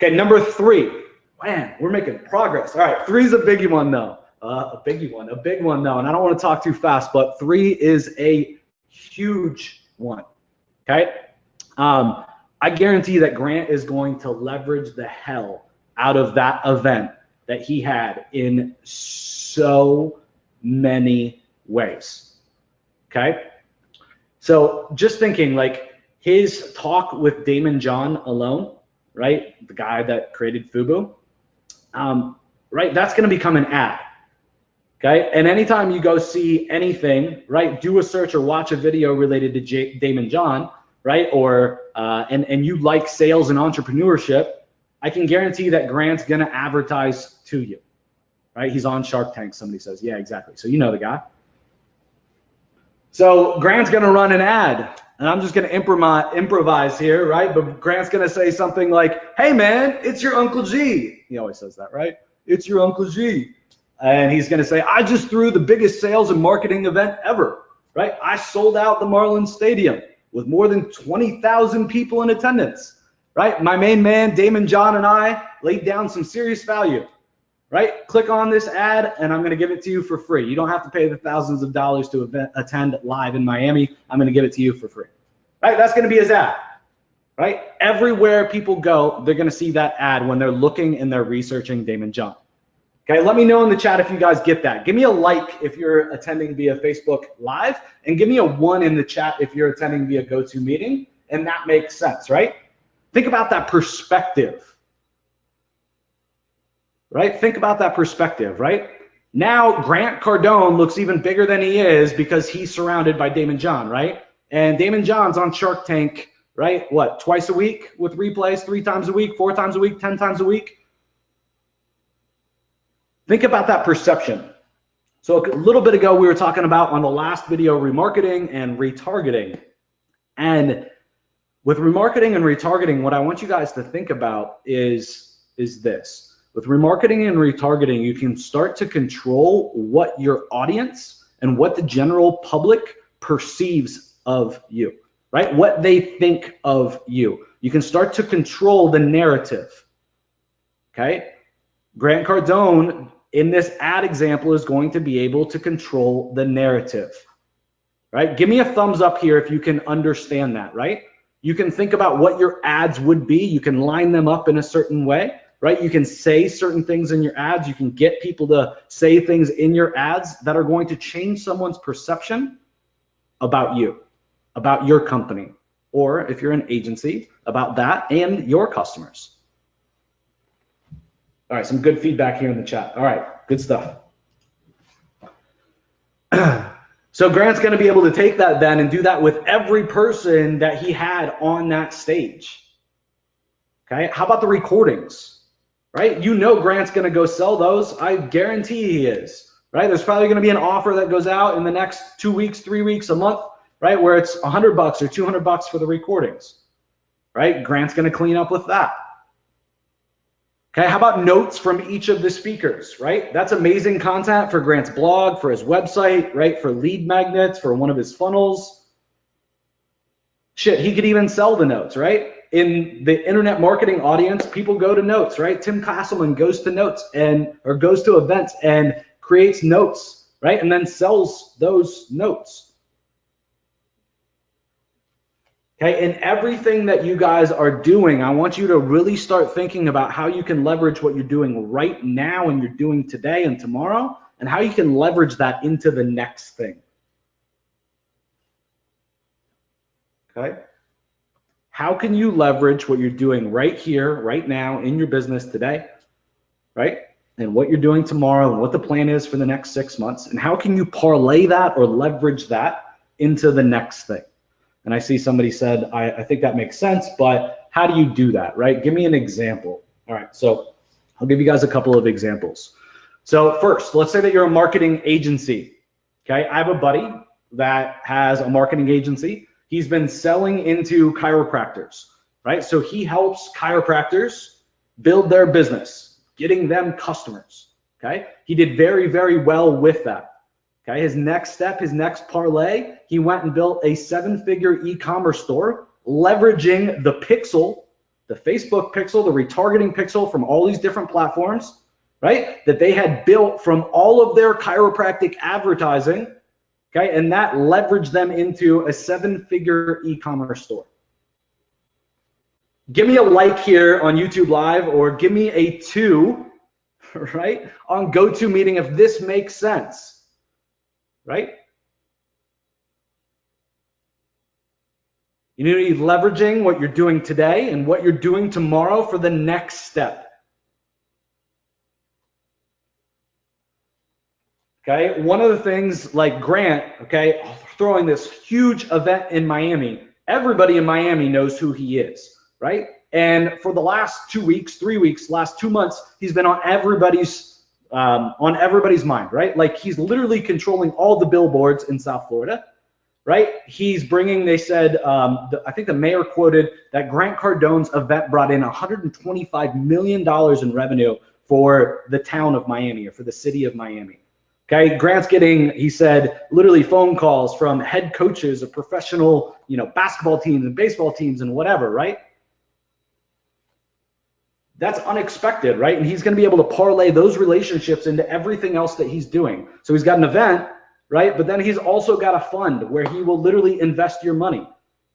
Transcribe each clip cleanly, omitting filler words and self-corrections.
Okay, number 3. Man, we're making progress. All right, 3 is a biggie one though. A big one though, and I don't want to talk too fast, but 3 is a huge one. Okay, I guarantee that Grant is going to leverage the hell out of that event that he had in so many ways. Okay, so just thinking like his talk with Damon John alone, right? The guy that created Fubu, right? That's going to become an ad. Okay, and anytime you go see anything, right, do a search or watch a video related to Damon John, right, or and you like sales and entrepreneurship, I can guarantee that Grant's gonna advertise to you, right? He's on Shark Tank. Somebody says, yeah, exactly. So you know the guy. So Grant's gonna run an ad, and I'm just gonna improvise here, right? But Grant's gonna say something like, "Hey man, it's your Uncle G." He always says that, right? It's your Uncle G. And he's going to say, I just threw the biggest sales and marketing event ever, right? I sold out the Marlins Stadium with more than 20,000 people in attendance, right? My main man, Damon John, and I laid down some serious value, right? Click on this ad, and I'm going to give it to you for free. You don't have to pay the thousands of dollars to attend live in Miami. I'm going to give it to you for free, right? That's going to be his ad, right? Everywhere people go, they're going to see that ad when they're looking and they're researching Damon John. Okay, let me know in the chat if you guys get that. Give me a like if you're attending via Facebook Live, and give me a 1 in the chat if you're attending via GoToMeeting, and that makes sense, right? Think about that perspective, right? Think about that perspective, right? Now Grant Cardone looks even bigger than he is because he's surrounded by Damon John, right? And Damon John's on Shark Tank, right? What, twice a week with replays, 3 times a week, 4 times a week, 10 times a week? Think about that perception. So a little bit ago, we were talking about on the last video, remarketing and retargeting. And with remarketing and retargeting, what I want you guys to think about is this. With remarketing and retargeting, you can start to control what your audience and what the general public perceives of you, right? What they think of you. You can start to control the narrative, okay? Grant Cardone, in this ad example, is going to be able to control the narrative, right? Give me a thumbs up here if you can understand that, right? You can think about what your ads would be. You can line them up in a certain way, right? You can say certain things in your ads. You can get people to say things in your ads that are going to change someone's perception about you, about your company, or if you're an agency, about that and your customers. All right, some good feedback here in the chat. All right, good stuff. So Grant's going to be able to take that then and do that with every person that he had on that stage. Okay, how about the recordings, right? You know Grant's going to go sell those. I guarantee he is, right? There's probably going to be an offer that goes out in the next 2 weeks, 3 weeks, a month, right? Where it's $100 or $200 for the recordings, right? Grant's going to clean up with that. Okay, how about notes from each of the speakers, right? That's amazing content for Grant's blog, for his website, right? For lead magnets, for one of his funnels. Shit, he could even sell the notes, right? In the internet marketing audience, people go to notes, right? Tim Castleman goes to notes or goes to events and creates notes, right? And then sells those notes. Okay, and everything that you guys are doing, I want you to really start thinking about how you can leverage what you're doing right now and you're doing today and tomorrow, and how you can leverage that into the next thing. Okay? How can you leverage what you're doing right here, right now in your business today, right? And what you're doing tomorrow and what the plan is for the next 6 months, and how can you parlay that or leverage that into the next thing? And I see somebody said, I think that makes sense, but how do you do that, right? Give me an example. All right, so I'll give you guys a couple of examples. So first, let's say that you're a marketing agency, okay? I have a buddy that has a marketing agency. He's been selling into chiropractors, right? So he helps chiropractors build their business, getting them customers, okay? He did very, very well with that. Okay, his next step, his next parlay, he went and built a 7-figure e-commerce store, leveraging the pixel the Facebook pixel, the retargeting pixel from all these different platforms, right? That they had built from all of their chiropractic advertising, okay? And that leveraged them into a 7-figure e-commerce store. Give me a like here on YouTube Live, or give me a 2, right, on GoToMeeting if this makes sense, right? You need to be leveraging what you're doing today and what you're doing tomorrow for the next step. Okay, one of the things like Grant, okay, throwing this huge event in Miami, everybody in Miami knows who he is, right? And for the last 2 weeks, 3 weeks, last 2 months, he's been on everybody's mind, right? Like he's literally controlling all the billboards in South Florida, right? He's bringing, they said, I think the mayor quoted that Grant Cardone's event brought in $125 million in revenue for the town of Miami, or for the city of Miami. Okay, Grant's getting, he said, literally phone calls from head coaches of professional, basketball teams and baseball teams and whatever, right? That's unexpected, right? And he's going to be able to parlay those relationships into everything else that he's doing. So he's got an event, right? But then he's also got a fund where he will literally invest your money.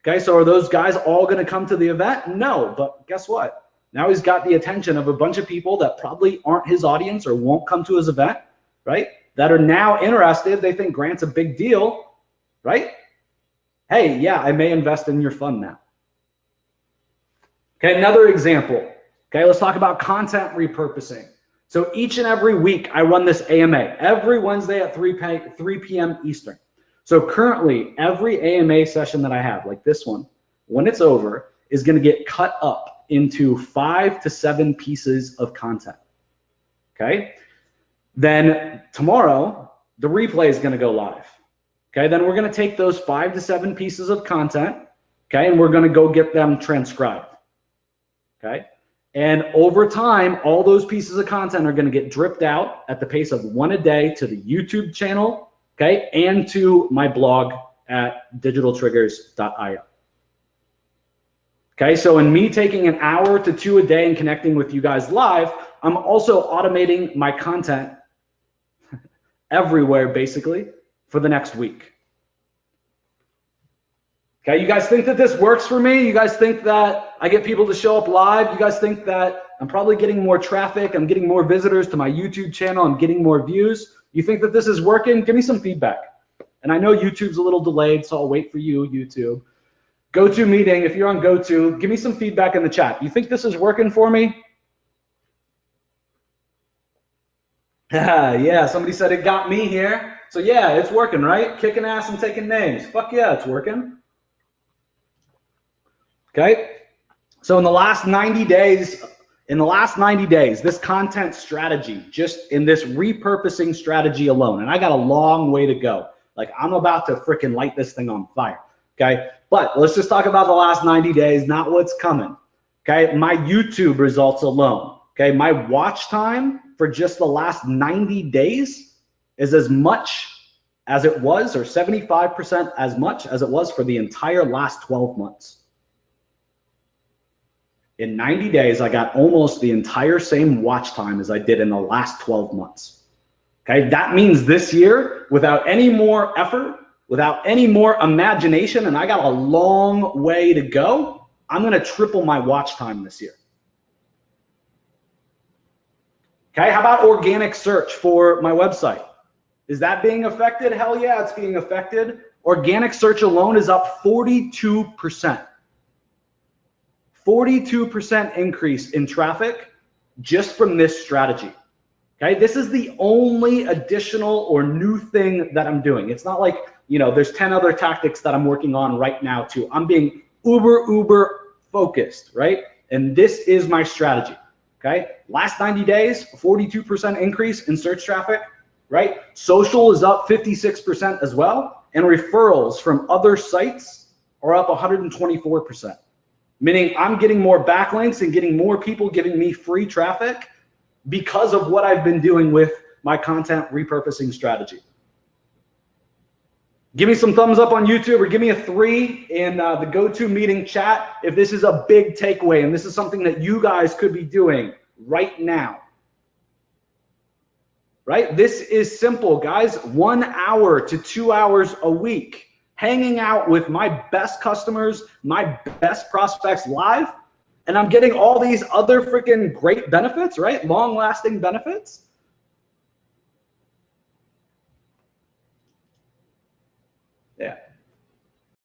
Okay, so are those guys all going to come to the event? No, but guess what? Now he's got the attention of a bunch of people that probably aren't his audience or won't come to his event, right? That are now interested. They think Grant's a big deal, right? Hey, yeah, I may invest in your fund now. Okay, another example. Okay, let's talk about content repurposing. So each and every week, I run this AMA every Wednesday at 3 p.m. Eastern. So currently, every AMA session that I have, like this one, when it's over, is going to get cut up into 5 to 7 pieces of content. Okay? Then tomorrow, the replay is going to go live. Okay, then we're going to take those 5 to 7 pieces of content, okay, and we're going to go get them transcribed. Okay, and over time, all those pieces of content are going to get dripped out at the pace of 1 a day to the YouTube channel, okay, and to my blog at digitaltriggers.io. Okay, so in me taking an hour to 2 a day and connecting with you guys live, I'm also automating my content everywhere basically for the next week. Okay, you guys think that this works for me? You guys think that I get people to show up live? You guys think that I'm probably getting more traffic, I'm getting more visitors to my YouTube channel, I'm getting more views? You think that this is working? Give me some feedback. And I know YouTube's a little delayed, so I'll wait for you, YouTube. GoToMeeting, if you're on GoTo, give me some feedback in the chat. You think this is working for me? Yeah, somebody said it got me here. So yeah, it's working, right? Kicking ass and taking names. Fuck yeah, it's working. Okay. So in the last 90 days, this content strategy, just in this repurposing strategy alone, and I got a long way to go. Like I'm about to freaking light this thing on fire. Okay. But let's just talk about the last 90 days, not what's coming. Okay. My YouTube results alone. Okay. My watch time for just the last 90 days is as much as it was, or 75% as much as it was for the entire last 12 months. In 90 days, I got almost the entire same watch time as I did in the last 12 months. Okay, that means this year, without any more effort, without any more imagination, and I got a long way to go, I'm gonna triple my watch time this year. Okay, how about organic search for my website? Is that being affected? Hell yeah, it's being affected. Organic search alone is up 42%. 42% increase in traffic just from this strategy. Okay, this is the only additional or new thing that I'm doing. It's not like, there's 10 other tactics that I'm working on right now too. I'm being uber focused, right? And this is my strategy. Okay, last 90 days, 42% increase in search traffic, right? Social is up 56% as well, and referrals from other sites are up 124%. Meaning I'm getting more backlinks and getting more people giving me free traffic because of what I've been doing with my content repurposing strategy. Give me some thumbs up on YouTube, or give me a 3 in the GoToMeeting chat if this is a big takeaway and this is something that you guys could be doing right now. Right? This is simple, guys. 1 hour to 2 hours a week, hanging out with my best customers, my best prospects live, and I'm getting all these other freaking great benefits, right? Long-lasting benefits. Yeah.